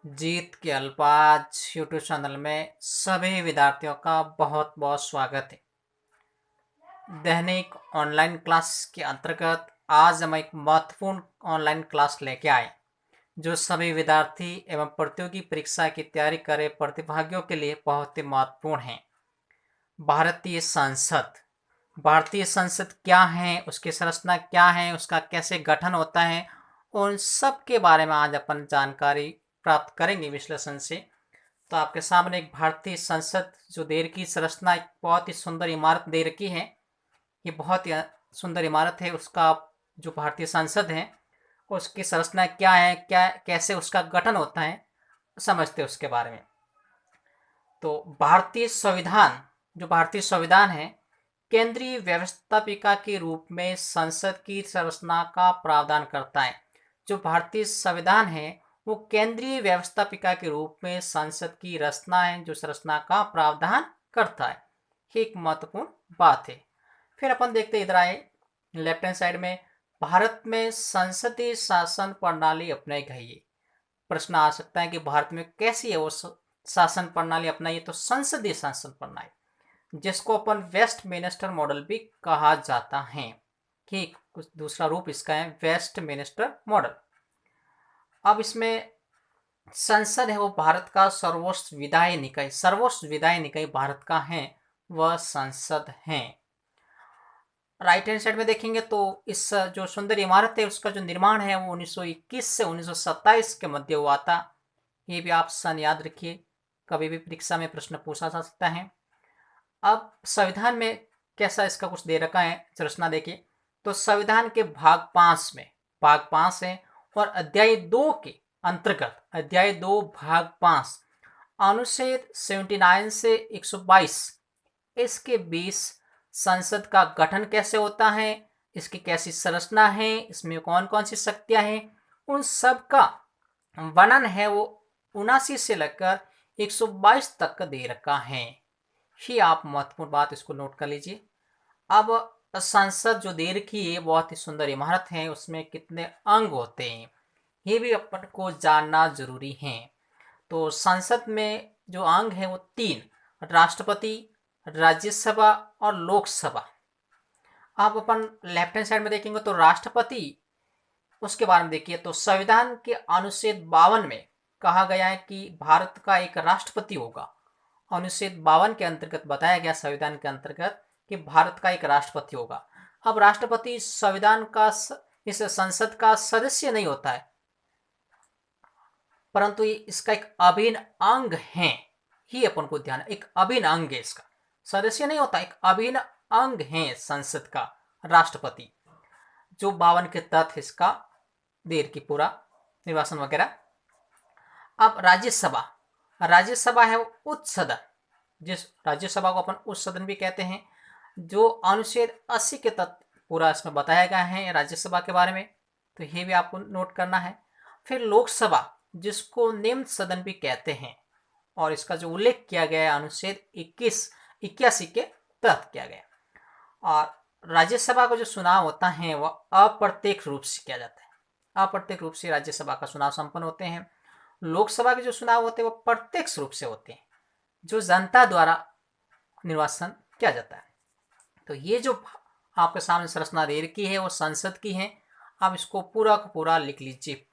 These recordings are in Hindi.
जीत के अल्पाज यूट्यूब चैनल में सभी विद्यार्थियों का बहुत बहुत स्वागत है। दैनिक ऑनलाइन क्लास के अंतर्गत आज हम एक महत्वपूर्ण ऑनलाइन क्लास लेके आए जो सभी विद्यार्थी एवं प्रतियोगी परीक्षा की तैयारी करे प्रतिभागियों के लिए बहुत ही महत्वपूर्ण है। भारतीय संसद। भारतीय संसद क्या है, उसकी संरचना क्या है, उसका कैसे गठन होता है, उन सब के बारे में आज अपन जानकारी प्राप्त करेंगे विश्लेषण से। तो आपके सामने एक भारतीय संसद जो दे रखी संरचना, एक बहुत ही सुंदर इमारत दे रखी है। ये बहुत ही सुंदर इमारत है। उसका जो भारतीय संसद है उसकी संरचना क्या है, क्या कैसे उसका गठन होता है, समझते हैं उसके बारे में। तो भारतीय संविधान, जो भारतीय संविधान है, केंद्रीय व्यवस्थापिका के रूप में संसद की संरचना का प्रावधान करता है। जो भारतीय संविधान है वो केंद्रीय व्यवस्थापिका के रूप में संसद की रचना है, जो संरचना का प्रावधान करता है। ये एक महत्वपूर्ण बात है। फिर अपन देखते इधर आए लेफ्ट हैंड साइड में, भारत में संसदीय शासन प्रणाली अपनाई गई है। प्रश्न आ सकता है कि भारत में कैसी है वो शासन प्रणाली अपनाई है। तो संसदीय शासन प्रणाली, जिसको अपन वेस्टमिनिस्टर मॉडल भी कहा जाता है। ठीक, कुछ दूसरा रूप इसका है वेस्टमिनिस्टर मॉडल। अब इसमें संसद है वो भारत का सर्वोच्च विधायी निकाय, सर्वोच्च विधायी निकाय भारत का है वह संसद है। राइट हैंड साइड में देखेंगे तो इस जो सुंदर इमारत है उसका जो निर्माण है वो 1921 से 1927 के मध्य हुआ था। ये भी आप सन याद रखिए, कभी भी परीक्षा में प्रश्न पूछा जा सकता है। अब संविधान में कैसा इसका कुछ दे रखा है, संरचना देखिए। तो संविधान के भाग 5 है और अध्याय 2 के अंतर्गत अध्याय 2 भाग 5 अनुच्छेद 79 से 122 इसके 20 संसद का गठन कैसे होता है, इसकी कैसी संरचना है, इसमें कौन कौन सी शक्तियां हैं, उन सब का वर्णन है वो 79 से लेकर 122 तक का दे रखा है। ही आप महत्वपूर्ण बात इसको नोट कर लीजिए। अब संसद जो दे रखी है बहुत ही सुंदर इमारत है, उसमें कितने अंग होते हैं ये भी अपन को जानना जरूरी है। तो संसद में जो अंग है वो 3, राष्ट्रपति, राज्यसभा और लोकसभा। अब अपन लेफ्ट हैंड साइड में देखेंगे तो राष्ट्रपति, उसके बारे में देखिए। तो संविधान के अनुच्छेद 52 में कहा गया है कि भारत का एक राष्ट्रपति होगा। अनुच्छेद 52 के अंतर्गत बताया गया संविधान के अंतर्गत कि भारत का एक राष्ट्रपति होगा। अब राष्ट्रपति संविधान का इस संसद का सदस्य नहीं होता है, परंतु ये इसका एक अभिन्न अंग है। ही अपन को ध्यान, एक अभिन्न अंग है, इसका सदस्य नहीं होता, एक अभिन्न अंग है संसद का राष्ट्रपति, जो 52 के तहत इसका देर की पूरा निर्वाचन वगैरह। अब राज्यसभा, राज्यसभा है उच्च सदन, जिस राज्यसभा को अपन उच्च सदन भी कहते हैं, जो अनुच्छेद 80 के तहत पूरा इसमें बताया गया है राज्यसभा के बारे में। तो ये भी आपको नोट करना है। फिर लोकसभा, जिसको निम्न सदन भी कहते हैं, और इसका जो उल्लेख किया गया है अनुच्छेद 81 के तहत किया गया। और राज्यसभा का जो चुनाव होता है वह अप्रत्यक्ष रूप से किया जाता है। अप्रत्यक्ष रूप से राज्यसभा का चुनाव संपन्न होते हैं। लोकसभा के जो चुनाव होते हैं वो प्रत्यक्ष रूप से होते हैं, जो जनता द्वारा निर्वाचन किया जाता है। तो ये जो आपके सामने संरचना दे रखी है वो संसद की है। आप इसको पूरा का पूरा लिख लीजिए।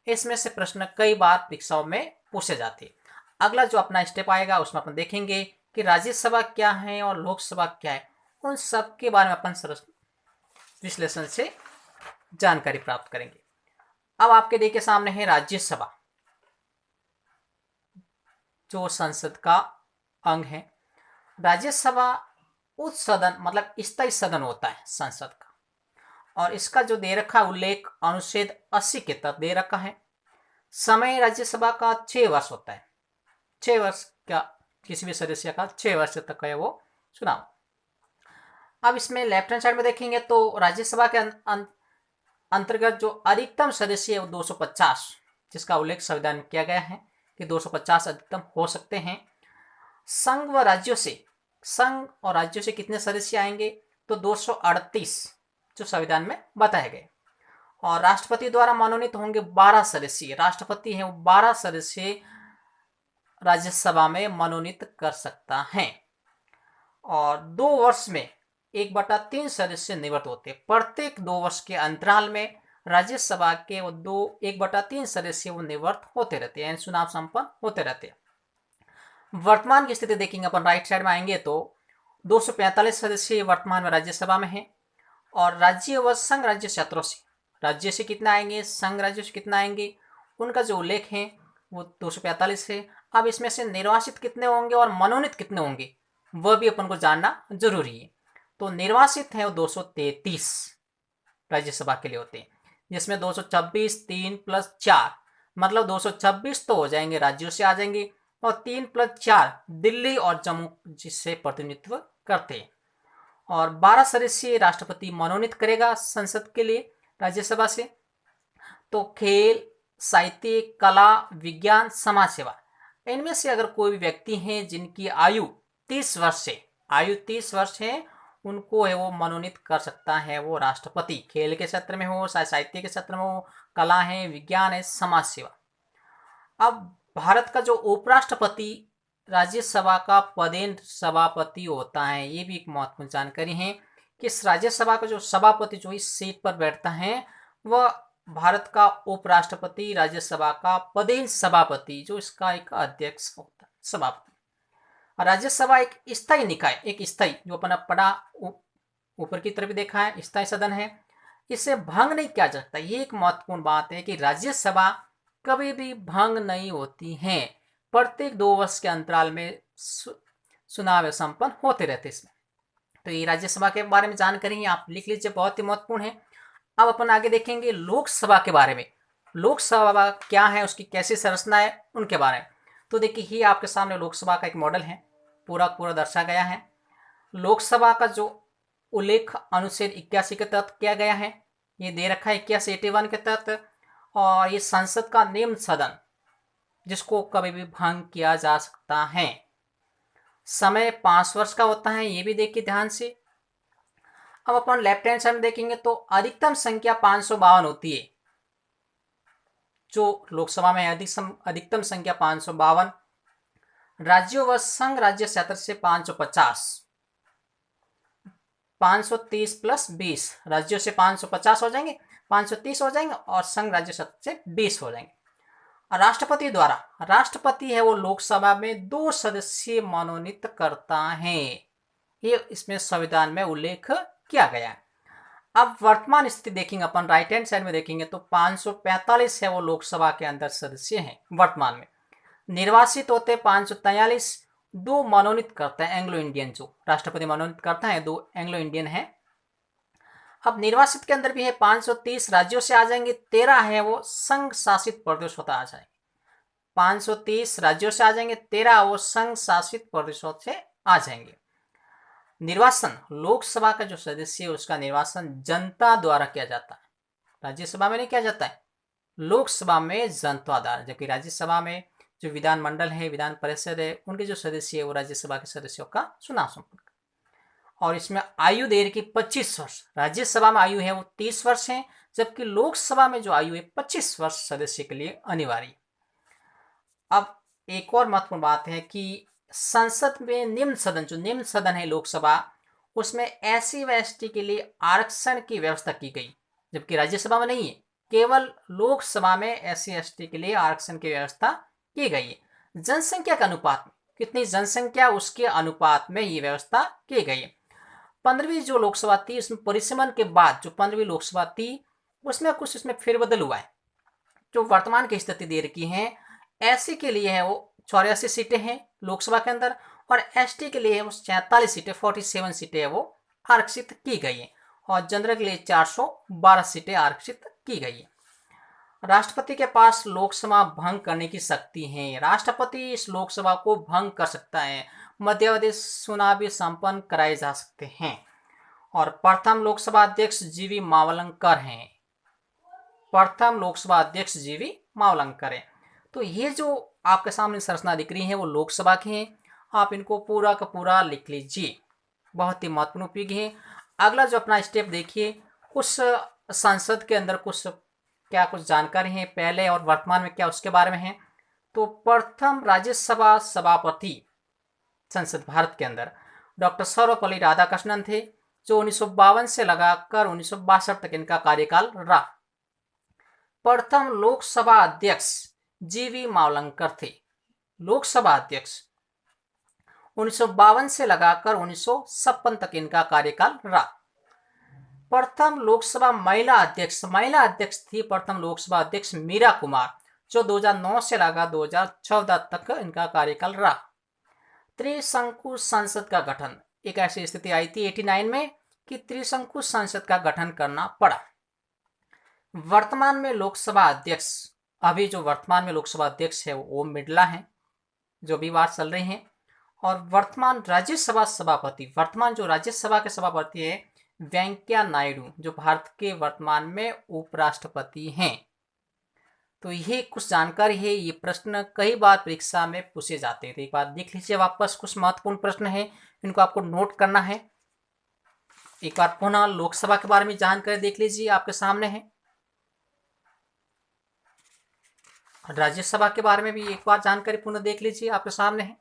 इसमें से प्रश्न कई बार परीक्षाओं में पूछे जाते हैं। अगला जो अपना स्टेप आएगा उसमें अपन देखेंगे कि राज्यसभा क्या है और लोकसभा क्या है, उन सब के बारे में अपन विश्लेषण से जानकारी प्राप्त करेंगे। अब आपके देखिए सामने है राज्यसभा, जो संसद का अंग है। राज्यसभा उच्च सदन मतलब स्थायी सदन होता है संसद का, और इसका जो दे रखा उल्लेख अनुच्छेद 80 के तहत दे रखा है। समय राज्यसभा का 6 वर्ष होता है। 6 वर्ष का किसी भी सदस्य का 6 वर्ष तक का है वो चुनाव। अब इसमें लेफ्ट हैंड साइड में देखेंगे तो राज्यसभा के अंतर्गत जो अधिकतम सदस्य है वो 250, जिसका उल्लेख संविधान में किया गया है कि 250 अधिकतम हो सकते हैं। संघ व राज्यों से, संघ और राज्यों से कितने सदस्य आएंगे, तो 238 जो संविधान में बताया गया। और राष्ट्रपति द्वारा मनोनीत होंगे 12 सदस्य। राष्ट्रपति है वो 12 सदस्य राज्यसभा में मनोनीत कर सकता है। और 2 वर्ष में 1/3 सदस्य निवृत्त होते। प्रत्येक 2 वर्ष के अंतराल में राज्यसभा के वो 1/3 सदस्य वो निवृत्त होते रहते हैं, चुनाव संपन्न होते रहते हैं। वर्तमान की स्थिति देखेंगे अपन, राइट साइड में आएंगे तो 245 सदस्य वर्तमान में राज्यसभा में हैं। और राज्य व संघ राज्य क्षेत्रों से, राज्य से कितना आएंगे, संघ राज्य से कितना आएंगे, उनका जो उल्लेख है वो 245 है। अब इसमें से निर्वासित कितने होंगे और मनोनीत कितने होंगे वह भी अपन को जानना जरूरी है। तो निर्वासित है वो 233 राज्यसभा के लिए होते हैं, जिसमें 226 3 + 4 मतलब 226 तो हो जाएंगे, राज्यों से आ जाएंगे, और 3 + 4 दिल्ली और जम्मू जिससे प्रतिनिधित्व करते हैं। और 12 सदस्य राष्ट्रपति मनोनीत करेगा संसद के लिए राज्यसभा से। तो खेल, साहित्य, कला, विज्ञान, समाज सेवा, इनमें से अगर कोई भी व्यक्ति हैं जिनकी आयु 30 वर्ष है, उनको है वो मनोनीत कर सकता है वो राष्ट्रपति। खेल के क्षेत्र में हो, साहित्य के क्षेत्र में हो, कला है, विज्ञान है, समाज सेवा। अब भारत का जो उपराष्ट्रपति राज्यसभा का पदेन सभापति होता है, ये भी एक महत्वपूर्ण जानकारी है कि इस राज्यसभा का जो सभापति जो इस सीट पर बैठता है वह भारत का उपराष्ट्रपति, राज्यसभा का पदेन सभापति जो इसका एक अध्यक्ष होता है, सभापति। राज्यसभा एक स्थायी निकाय, एक स्थायी जो अपना पढ़ा ऊपर की तरफ देखा है, स्थायी सदन है, इसे भंग नहीं किया जा सकता। ये एक महत्वपूर्ण बात है कि राज्यसभा कभी भी भंग नहीं होती है। प्रत्येक 2 वर्ष के अंतराल में चुनाव संपन्न होते रहते इसमें। तो ये राज्यसभा के बारे में जानकारी आप लिख लीजिए, बहुत ही महत्वपूर्ण है। अब अपन आगे देखेंगे लोकसभा के बारे में। लोकसभा क्या है, उसकी कैसी संरचना है, उनके बारे में। तो देखिए ये आपके सामने लोकसभा का एक मॉडल है, पूरा दर्शाया गया है। लोकसभा का जो उल्लेख अनुच्छेद 81 के तहत किया गया है, ये दे रखा है 81 के तहत। और ये संसद का निम्न सदन जिसको कभी भी भंग किया जा सकता है। समय 5 वर्ष का होता है, ये भी देखिए ध्यान से। अब अपन लेफ्ट हैंड साइड में देखेंगे तो अधिकतम संख्या 552 होती है। जो लोकसभा में अधिकतम संख्या 552। राज्यों व संघ राज्य क्षेत्र से 550, 530 + 20, राज्यों से 550 हो जाएंगे, 530 हो जाएंगे, और संघ राज्य क्षेत्र से 20 हो जाएंगे। राष्ट्रपति द्वारा, राष्ट्रपति है वो लोकसभा में 2 सदस्य मनोनीत करता है, ये इसमें संविधान में उल्लेख किया गया है। अब वर्तमान स्थिति देखेंगे अपन, राइट हैंड साइड में देखेंगे तो 545 है वो लोकसभा के अंदर सदस्य हैं वर्तमान में। निर्वासित होते 543, 2 मनोनीत करते हैं एंग्लो इंडियन, जो राष्ट्रपति मनोनीत करता है 2 एंग्लो इंडियन है। अब निर्वासित के अंदर भी है 530 राज्यों से आ जाएंगे, 13 है वो संघ शासित प्रदेश होता आ जाएंगे। 530 राज्यों से आ जाएंगे, 13 वो संघ शासित प्रदेशों से आ जाएंगे। निर्वाचन, लोकसभा का जो सदस्य है उसका निर्वाचन जनता द्वारा किया जाता है, राज्यसभा में नहीं किया जाता है, लोकसभा में जनता द्वारा। जबकि राज्यसभा में जो विधानमंडल है, विधान परिषद है, उनके जो सदस्य है वो राज्यसभा के सदस्यों का चुनाव संपन्न। और इसमें आयु दे रखी 25 वर्ष। राज्यसभा में आयु है वो 30 वर्ष है, जबकि लोकसभा में जो आयु है 25 वर्ष सदस्य के लिए अनिवार्य। अब एक और महत्वपूर्ण बात है कि संसद में निम्न सदन, जो निम्न सदन है लोकसभा, उसमें SC व ST के लिए आरक्षण की व्यवस्था की गई, जबकि राज्यसभा में नहीं है। केवल लोकसभा में SC ST के लिए आरक्षण की व्यवस्था की गई है। जनसंख्या के अनुपात में, कितनी जनसंख्या उसके अनुपात में ये व्यवस्था की गई है। 15वीं जो लोकसभा थी उसमें परिसीमन के बाद जो 15वीं लोकसभा थी उसमें कुछ इसमें फेरबदल हुआ है। जो वर्तमान की स्थिति दे रखी है, SC के लिए है वो 84 सीटें हैं लोकसभा के अंदर, और ST के लिए है वो 44 सीटें, 47 सीटें है वो आरक्षित की गई है, और जनरल के लिए 412 सीटें आरक्षित की गई है। राष्ट्रपति के पास लोकसभा भंग करने की शक्ति है। राष्ट्रपति इस लोकसभा को भंग कर सकता है। मध्यावधि चुनाव भी संपन्न कराए जा सकते हैं। और प्रथम लोकसभा अध्यक्ष GV मावलंकर हैं। प्रथम लोकसभा अध्यक्ष GV मावलंकर है। तो ये जो आपके सामने संरचना दिख रही है वो लोकसभा की है। आप इनको पूरा का पूरा लिख लीजिए, बहुत ही महत्वपूर्ण उपयोगी है। अगला जो अपना स्टेप देखिए, उस संसद के अंदर कुछ जानकारी है पहले और वर्तमान में क्या उसके बारे में है। तो प्रथम राज्यसभा सभापति संसद भारत के अंदर डॉक्टर सर्वपल्ली राधाकृष्णन थे, जो 1952 से लगाकर 1962 तक इनका कार्यकाल रहा। प्रथम लोकसभा अध्यक्ष जीवी मावलंकर थे। लोकसभा अध्यक्ष 1952 से लगाकर 1956 तक इनका कार्यकाल रहा। प्रथम लोकसभा महिला अध्यक्ष थी प्रथम लोकसभा अध्यक्ष मीरा कुमार, जो 2009 से लगा 2014 तक इनका कार्यकाल रहा। त्रिशंकु संसद का गठन, एक ऐसी स्थिति आई थी 89 में कि त्रिशंकु संसद का गठन करना पड़ा। वर्तमान में लोकसभा अध्यक्ष, अभी जो वर्तमान में लोकसभा अध्यक्ष है वो ओम बिरला हैं, जो भी बात चल रही हैं। और वर्तमान राज्यसभा सभापति, वर्तमान जो राज्यसभा के सभापति है वेंकैया नायडू, जो भारत के वर्तमान में उपराष्ट्रपति हैं। तो ये कुछ जानकारी है, ये प्रश्न कई बार परीक्षा में पूछे जाते हैं। तो एक बार देख लीजिए वापस, कुछ महत्वपूर्ण प्रश्न है, इनको आपको नोट करना है। एक बार पुनः लोकसभा के बारे में जानकारी देख लीजिए, आपके सामने है। राज्यसभा के बारे में भी एक बार जानकारी पुनः देख लीजिए, आपके सामने है।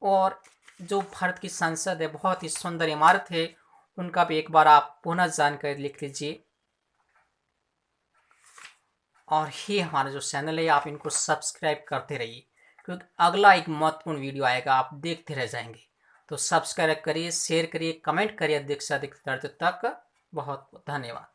और जो भारत की संसद है, बहुत ही सुंदर इमारत है, उनका भी एक बार आप पुनः जानकारी लिख लीजिए। और ये हमारा जो चैनल है, आप इनको सब्सक्राइब करते रहिए, क्योंकि अगला एक महत्वपूर्ण वीडियो आएगा, आप देखते रह जाएंगे। तो सब्सक्राइब करिए, शेयर करिए, कमेंट करिए अधिक से अधिक तक। बहुत धन्यवाद।